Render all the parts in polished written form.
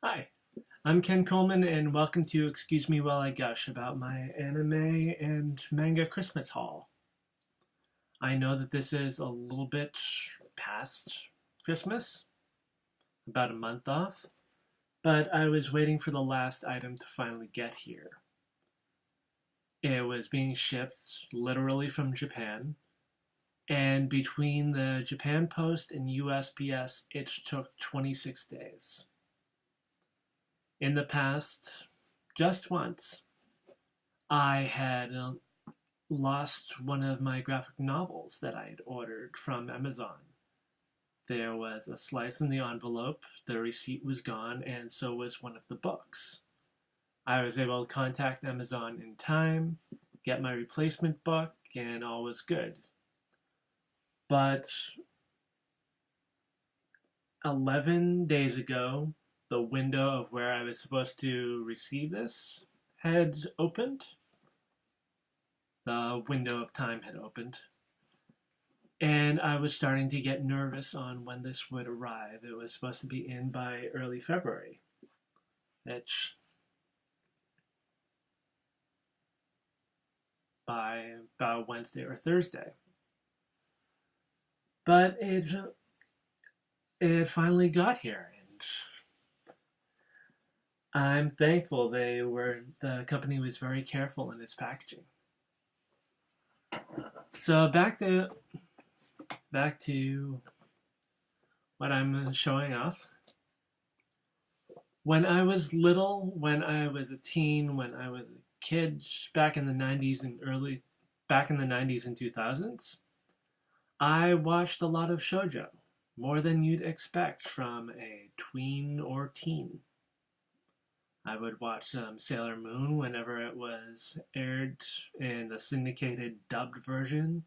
Hi, I'm Ken Coleman, and welcome to Excuse Me While I Gush about my anime and manga Christmas haul. I know that this is a little bit past Christmas, about a month off, but I was waiting for the last item to finally get here. It was being shipped literally from Japan, and between the Japan Post and USPS, it took 26 days. In the past, just once, I had lost one of my graphic novels that I had ordered from Amazon. There was a slice in the envelope, the receipt was gone, and so was one of the books. I was able to contact Amazon in time, get my replacement book, and all was good. But 11 days ago, the window of where I was supposed to receive this had opened. The window of time had opened. And I was starting to get nervous on when this would arrive. It was supposed to be in by early February, which by about Wednesday or Thursday. But it finally got here, and I'm thankful the company was very careful in its packaging. So back to what I'm showing off. When I was little, when I was a teen, when I was a kid, back in the 90s and 2000s, I watched a lot of shoujo, more than you'd expect from a tween or teen. I would watch Sailor Moon whenever it was aired in the syndicated dubbed version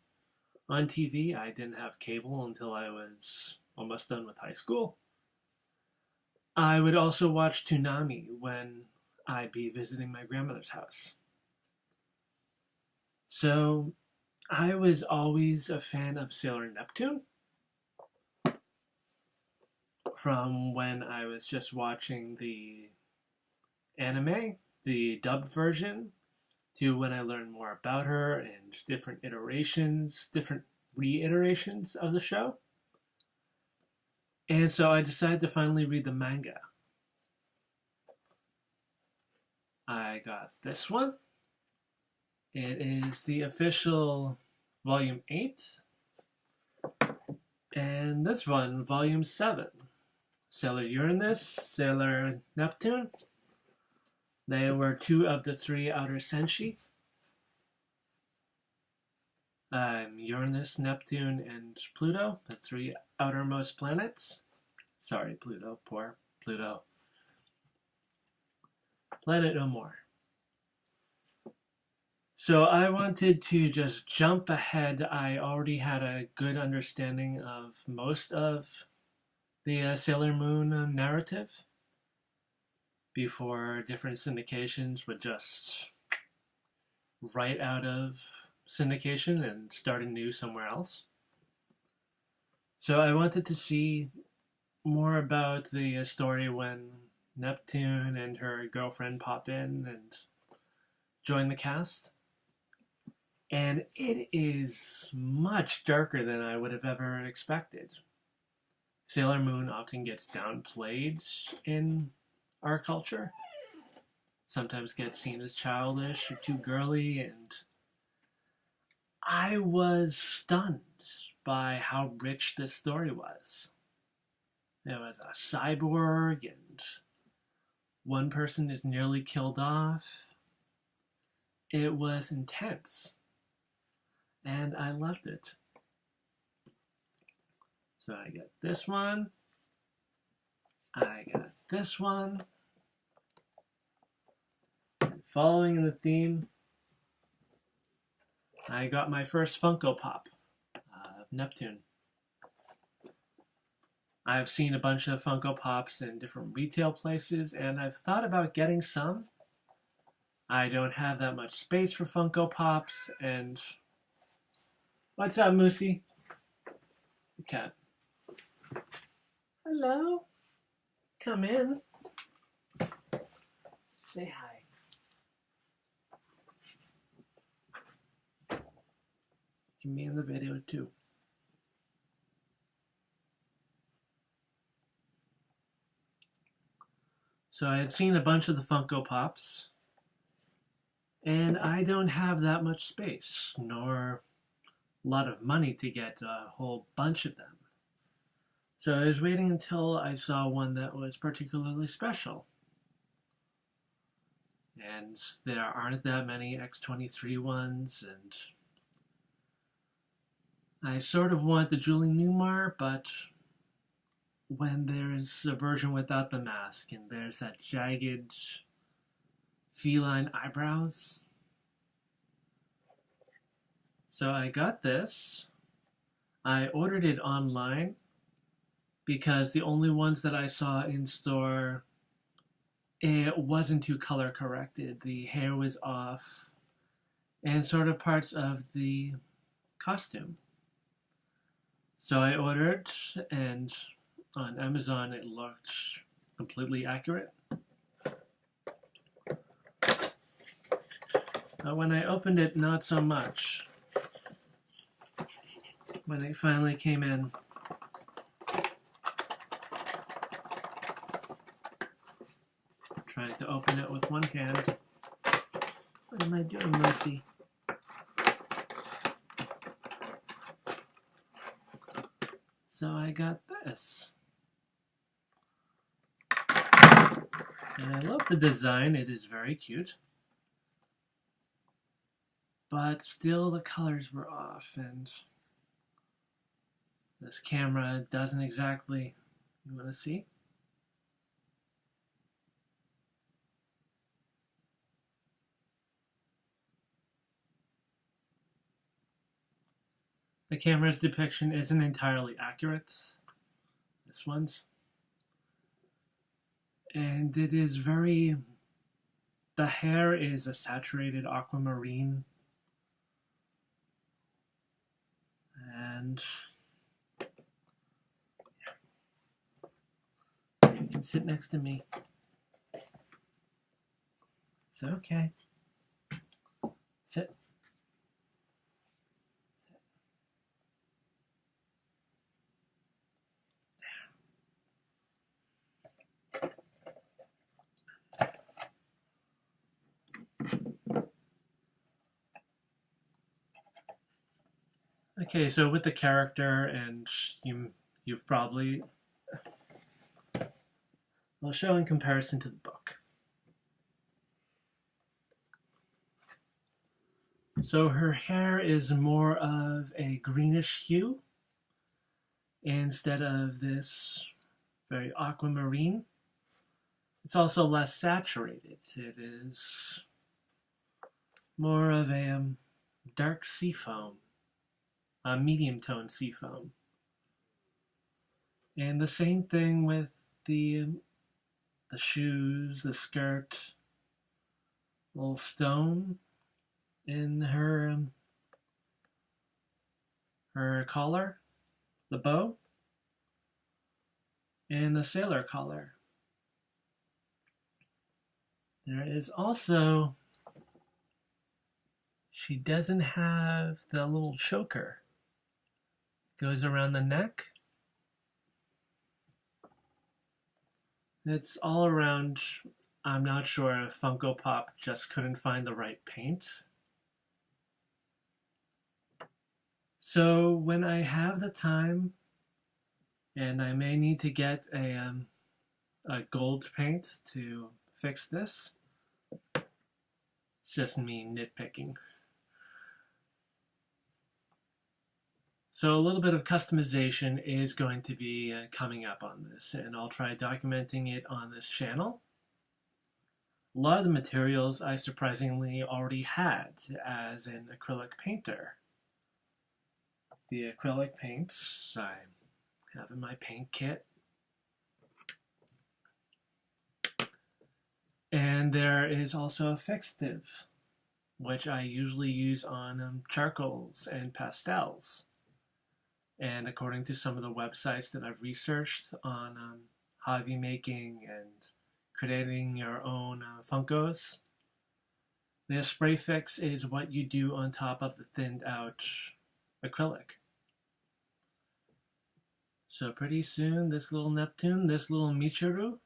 on TV. I didn't have cable until I was almost done with high school. I would also watch Toonami when I'd be visiting my grandmother's house. So I was always a fan of Sailor Neptune. From when I was just watching the anime, the dubbed version, to when I learned more about her and different reiterations of the show. And so I decided to finally read the manga. I got this one. It is the official Volume 8. And this one, Volume 7. Sailor Uranus, Sailor Neptune. They were two of the three outer senshi. Uranus, Neptune, and Pluto, the three outermost planets. Sorry, Pluto, poor Pluto. Planet no more. So I wanted to just jump ahead. I already had a good understanding of most of the Sailor Moon narrative before different syndications would just write out of syndication and start anew somewhere else. So I wanted to see more about the story when Neptune and her girlfriend pop in and join the cast. And it is much darker than I would have ever expected. Sailor Moon often gets downplayed in our culture. Sometimes gets seen as childish or too girly, and I was stunned by how rich this story was. There was a cyborg, and one person is nearly killed off. It was intense, and I loved it. So I got this one. I got this one. And following the theme, I got my first Funko Pop of Neptune. I've seen a bunch of Funko Pops in different retail places, and I've thought about getting some. I don't have that much space for Funko Pops, and... What's up, Moosey? The cat. Hello? Come in. Say hi. You can be in the video too. So I had seen a bunch of the Funko Pops, and I don't have that much space, nor a lot of money to get a whole bunch of them. So I was waiting until I saw one that was particularly special. And there aren't that many X-23 ones, and I sort of want the Julie Newmar, but when there's a version without the mask and there's that jagged feline eyebrows. So I got this. I ordered it online because the only ones that I saw in store, it wasn't too color corrected. The hair was off and sort of parts of the costume. So I ordered, and on Amazon it looked completely accurate. But when I opened it, not so much. When it finally came in, trying to open it with one hand. What am I doing, Lucy? So I got this. And I love the design, it is very cute. But still the colors were off, and this camera doesn't exactly, you want to see? The camera's depiction isn't entirely accurate. This one's. And it is very, the hair is a saturated aquamarine. And you can sit next to me. It's okay. Sit. Okay, so with the character, and you've probably, I'll show in comparison to the book. So her hair is more of a greenish hue instead of this very aquamarine. It's also less saturated. It is more of a dark seafoam, a medium tone seafoam. And the same thing with the shoes, the skirt, little stone in her collar, the bow, and the sailor collar. There is also, she doesn't have the little choker. It goes around the neck. It's all around, I'm not sure if Funko Pop just couldn't find the right paint. So when I have the time, and I may need to get a gold paint to fix this, it's just me nitpicking. So a little bit of customization is going to be coming up on this, and I'll try documenting it on this channel. A lot of the materials I surprisingly already had as an acrylic painter. The acrylic paints I have in my paint kit. And there is also a fixative, which I usually use on charcoals and pastels. And according to some of the websites that I've researched on hobby making and creating your own Funkos. The spray fix is what you do on top of the thinned out acrylic. So pretty soon, this little Neptune, this little Michiru,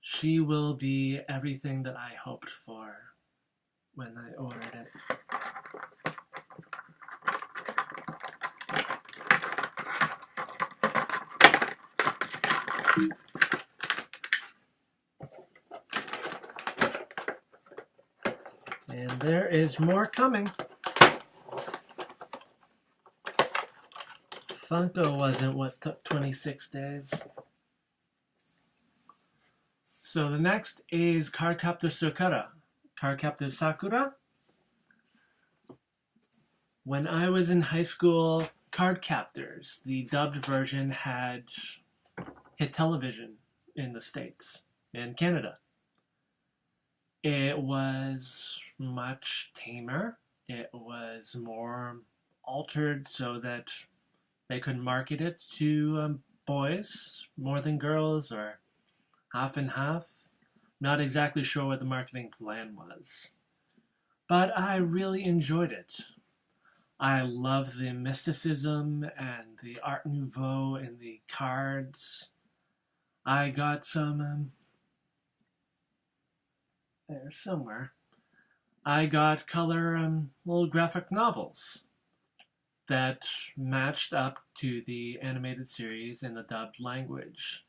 she will be everything that I hoped for when I ordered it. And there is more coming. Funko wasn't what took 26 days. So the next is Cardcaptor Sakura. Cardcaptor Sakura. When I was in high school, Cardcaptors, the dubbed version, had hit television in the States and Canada. It was much tamer. It was more altered so that they could market it to boys more than girls, or half and half. Not exactly sure what the marketing plan was. But I really enjoyed it. I love the mysticism and the Art Nouveau in the cards. I got some, there somewhere. I got color little graphic novels that matched up to the animated series in the dubbed language.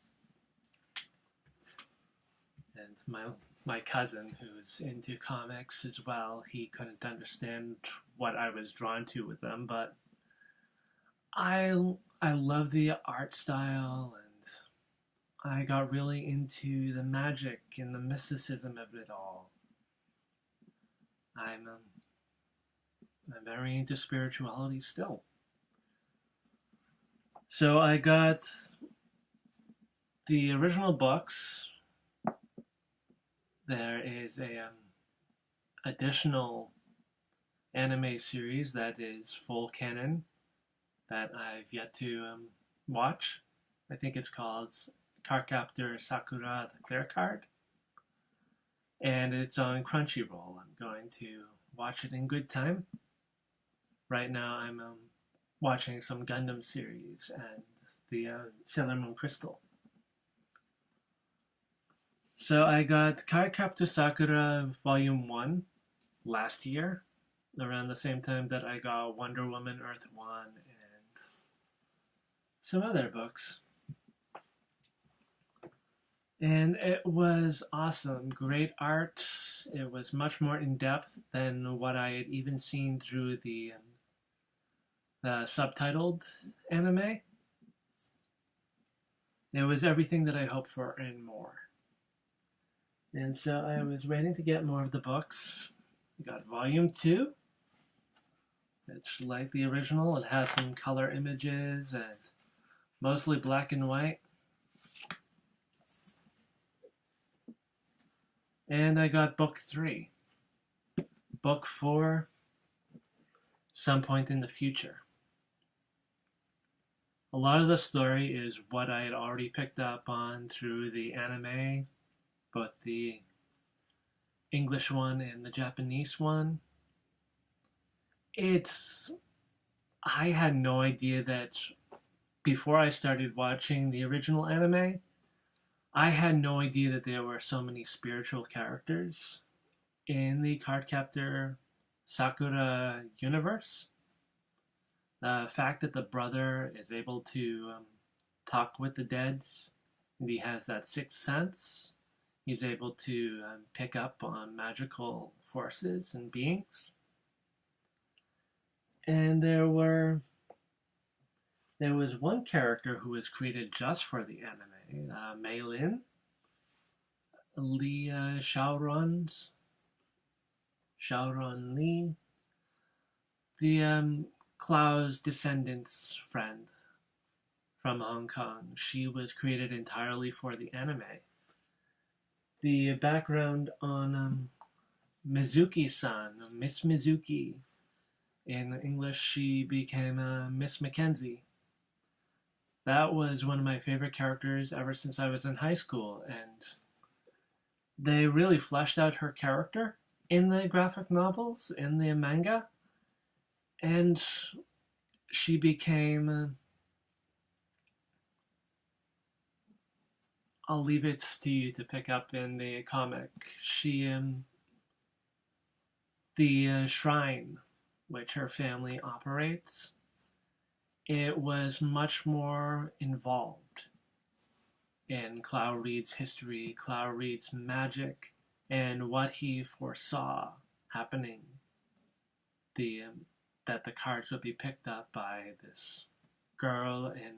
And my cousin, who's into comics as well, he couldn't understand what I was drawn to with them, but I love the art style, and I got really into the magic and the mysticism of it all. I'm very into spirituality still. So I got the original books. There is a additional anime series that is full canon that I've yet to watch. I think it's called Cardcaptor Sakura, the Clear Card. And it's on Crunchyroll. I'm going to watch it in good time. Right now I'm watching some Gundam series and the Sailor Moon Crystal. So I got Cardcaptor Sakura Volume 1 last year, around the same time that I got Wonder Woman Earth 1 and some other books. And it was awesome. Great art. It was much more in-depth than what I had even seen through the subtitled anime. It was everything that I hoped for and more. And so I was waiting to get more of the books. I got Volume 2. It's like the original. It has some color images and mostly black and white. And I got Book 3. Book 4, some point in the future. A lot of the story is what I had already picked up on through the anime, both the English one and the Japanese one. I had no idea that before I started watching the original anime, I had no idea that there were so many spiritual characters in the Cardcaptor Sakura universe. The fact that the brother is able to talk with the dead, and he has that sixth sense. He's able to pick up on magical forces and beings. And there was one character who was created just for the anime, Mei Lin, Lee Shaoran Lee, the Klaus descendant's friend from Hong Kong. She was created entirely for the anime. The background on Mizuki-san, Miss Mizuki. In English, she became Miss Mackenzie. That was one of my favorite characters ever since I was in high school, and they really fleshed out her character in the graphic novels, in the manga, and she became, I'll leave it to you to pick up in the comic. The shrine which her family operates, it was much more involved in Cloud Reed's history, Cloud Reed's magic, and what he foresaw happening. That the cards would be picked up by this girl in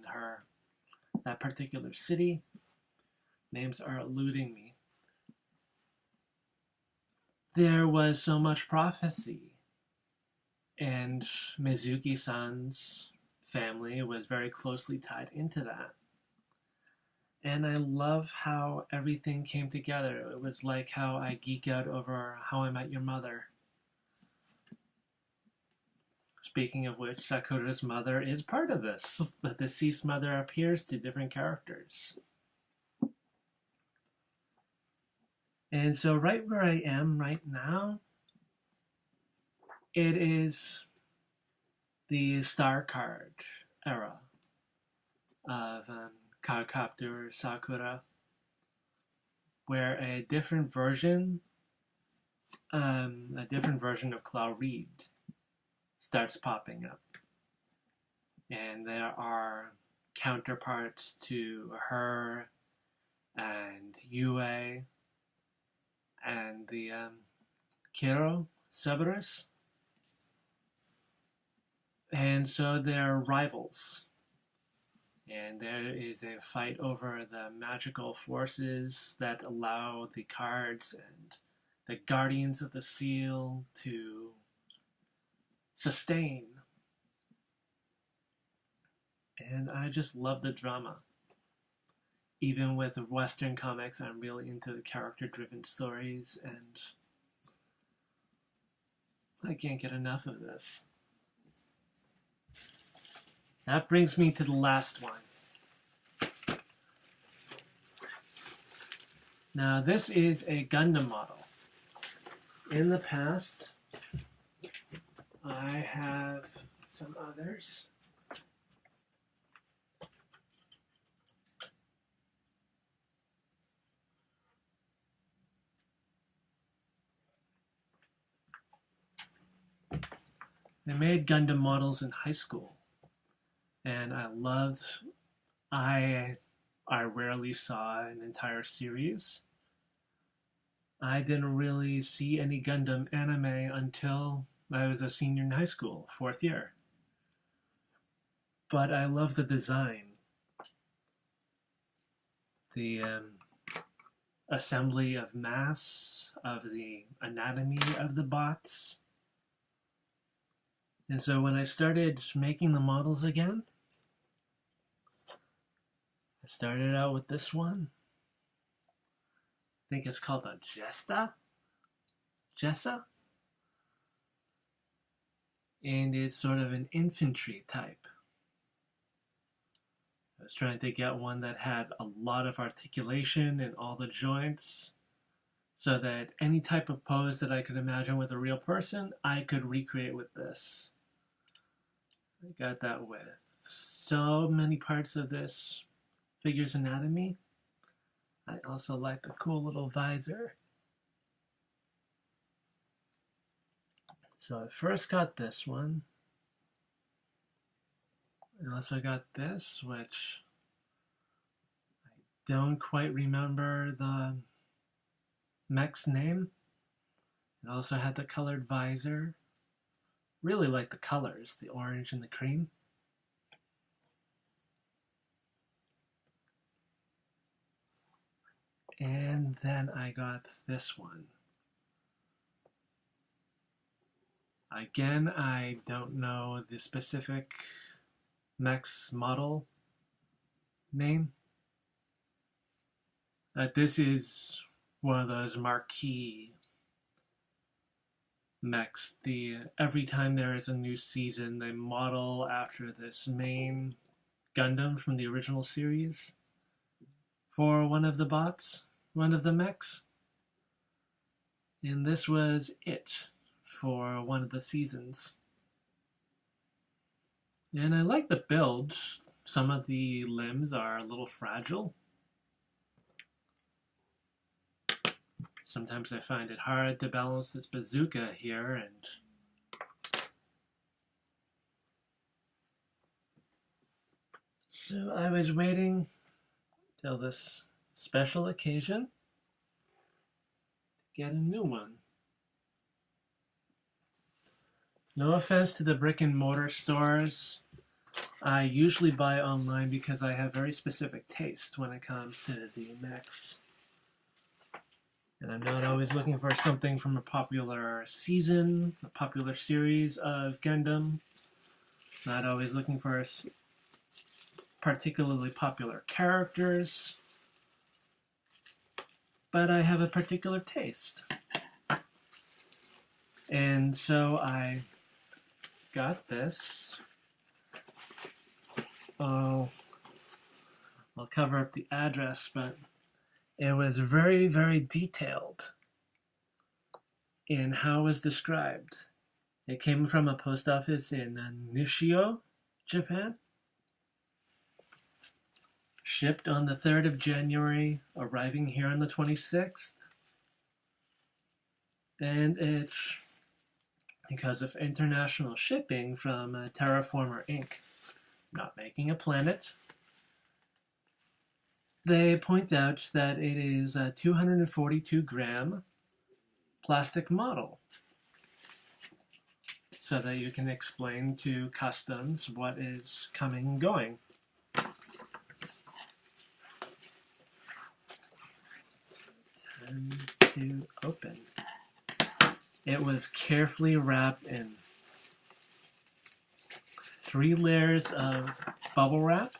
that particular city. Names are eluding me. There was so much prophecy, and Mizuki-san's family was very closely tied into that. And I love how everything came together. It was like how I geek out over How I Met Your Mother. Speaking of which, Sakura's mother is part of this. The deceased mother appears to different characters. And so right where I am right now, it is the Star Card era of Cardcaptor Sakura, where a different version of Cloud Reed starts popping up. And there are counterparts to her and Yue and the Kiro Cerberus. And so they're rivals. And there is a fight over the magical forces that allow the cards and the Guardians of the Seal to sustain. And I just love the drama. Even with Western comics, I'm really into the character-driven stories, and I can't get enough of this. That brings me to the last one. Now, this is a Gundam model. In the past, I have some others. I made Gundam models in high school, and I rarely saw an entire series. I didn't really see any Gundam anime until I was a senior in high school, 4th year. But I love the design. The assembly of mass, of the anatomy of the bots. And so when I started making the models again, I started out with this one. I think it's called a Jessa? And it's sort of an infantry type. I was trying to get one that had a lot of articulation in all the joints, so that any type of pose that I could imagine with a real person, I could recreate with this. I got that with so many parts of this figure's anatomy. I also like the cool little visor. So I first got this one. I also got this, which I don't quite remember the mech's name. It also had the colored visor. Really like the colors, the orange and the cream. And then I got this one. Again, I don't know the specific mech's model name. This is one of those marquee mechs. Every time there is a new season, they model after this main Gundam from the original series for one of the bots, one of the mechs. And this was it for one of the seasons. And I like the build. Some of the limbs are a little fragile. Sometimes I find it hard to balance this bazooka here, and so I was waiting till this special occasion to get a new one. No offense to the brick and mortar stores. I usually buy online because I have very specific taste when it comes to the mechs. And I'm not always looking for something from a popular season, a popular series of Gundam. Not always looking for particularly popular characters. But I have a particular taste. And so I got this. Oh, I'll cover up the address, but it was very, very detailed in how it was described. It came from a post office in Nishio, Japan. Shipped on the 3rd of January, arriving here on the 26th. And it's because of international shipping from Terraformer Inc., not making a planet. They point out that it is a 242-gram plastic model, so that you can explain to customs what is coming and going. Time to open. It was carefully wrapped in 3 layers of bubble wrap.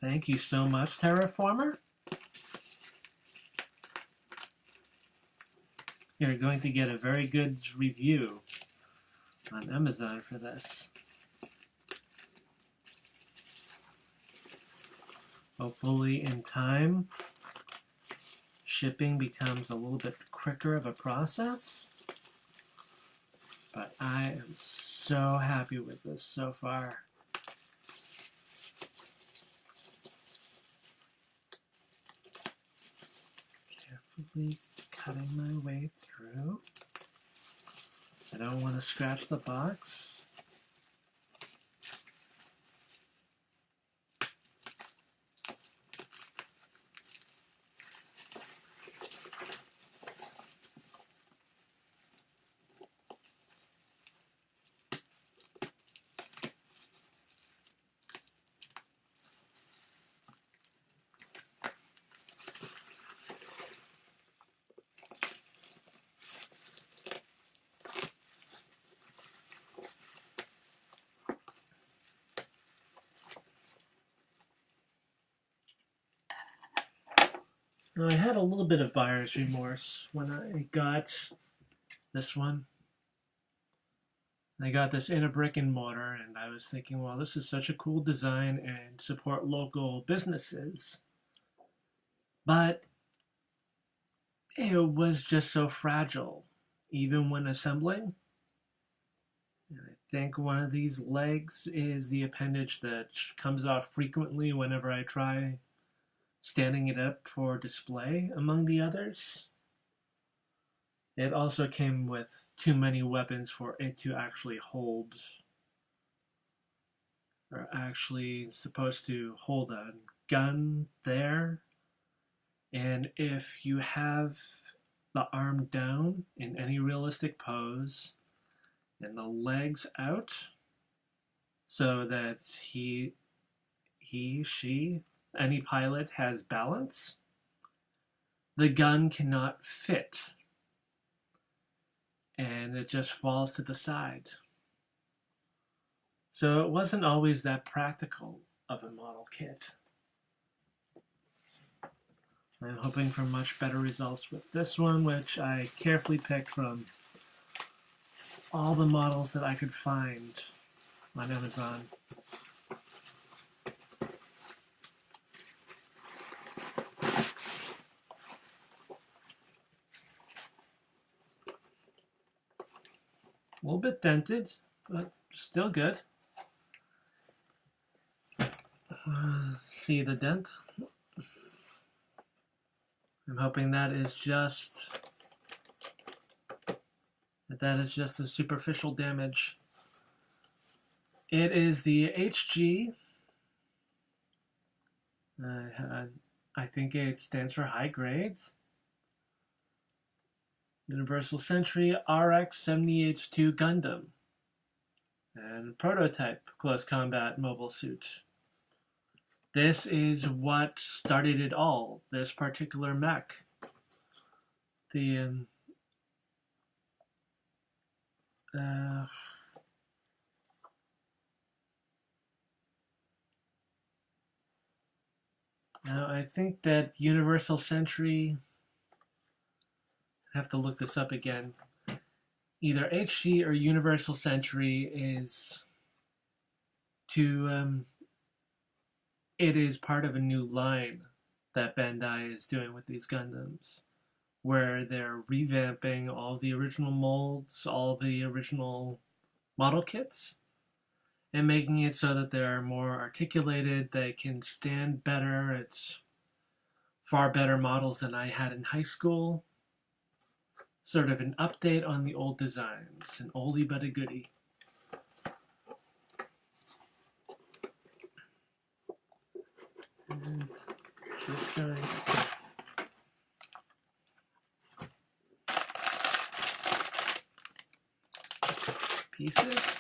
Thank you so much, Terraformer. You're going to get a very good review on Amazon for this. Hopefully in time, shipping becomes a little bit quicker of a process. But I am so happy with this so far. Carefully cutting my way through. I don't want to scratch the box. Now, I had a little bit of buyer's remorse when I got this one. I got this in a brick and mortar, and I was thinking, well, this is such a cool design and support local businesses. But it was just so fragile, even when assembling. And I think one of these legs is the appendage that comes off frequently whenever I try standing it up for display among the others. It also came with too many weapons for it to actually hold, or actually supposed to hold a gun there. And if you have the arm down in any realistic pose and the legs out so that he, she, any pilot has balance, the gun cannot fit, and it just falls to the side. So it wasn't always that practical of a model kit. I'm hoping for much better results with this one, which I carefully picked from all the models that I could find on Amazon. A little bit dented, but still good. See the dent? I'm hoping that is just a superficial damage. It is the HG. I think it stands for high grade. Universal Century RX-78-2 Gundam. And prototype close combat mobile suit. This is what started it all, this particular mech. Now I think that Universal Century, I have to look this up again. Either HG or Universal Century is it is part of a new line that Bandai is doing with these Gundams, where they're revamping all the original molds, all the original model kits, and making it so that they're more articulated, they can stand better. It's far better models than I had in high school. Sort of an update on the old designs, an oldie but a goodie. And just going pieces.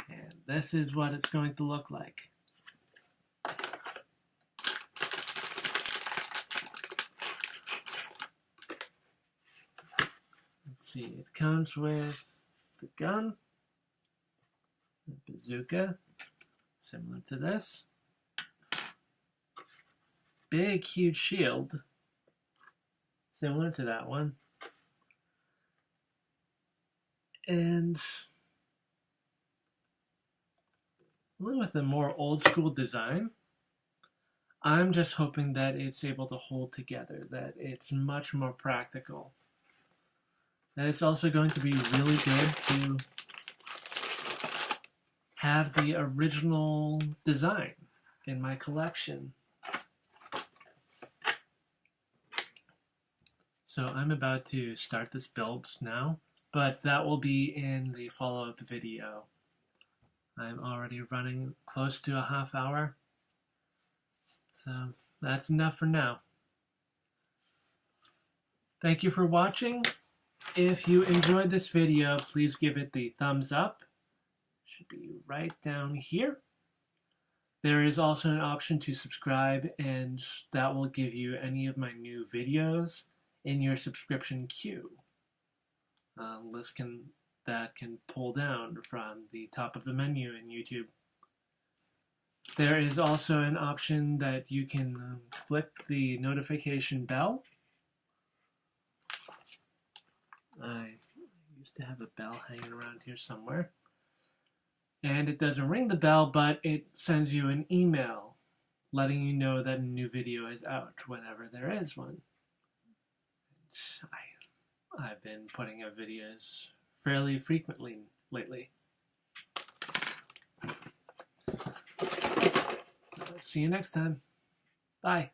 And this is what it's going to look like. Let's see, it comes with the gun, the bazooka, similar to this. Big, huge shield, similar to that one. And with a more old school design, I'm just hoping that it's able to hold together, that it's much more practical. And it's also going to be really good to have the original design in my collection. So I'm about to start this build now, but that will be in the follow-up video. I'm already running close to a half hour, so that's enough for now. Thank you for watching. If you enjoyed this video, please give it the thumbs up. It should be right down here. There is also an option to subscribe, and that will give you any of my new videos in your subscription queue. List that can pull down from the top of the menu in YouTube. There is also an option that you can click the notification bell. I used to have a bell hanging around here somewhere. And it doesn't ring the bell, but it sends you an email letting you know that a new video is out whenever there is one. I've been putting up videos fairly frequently lately. So, see you next time. Bye.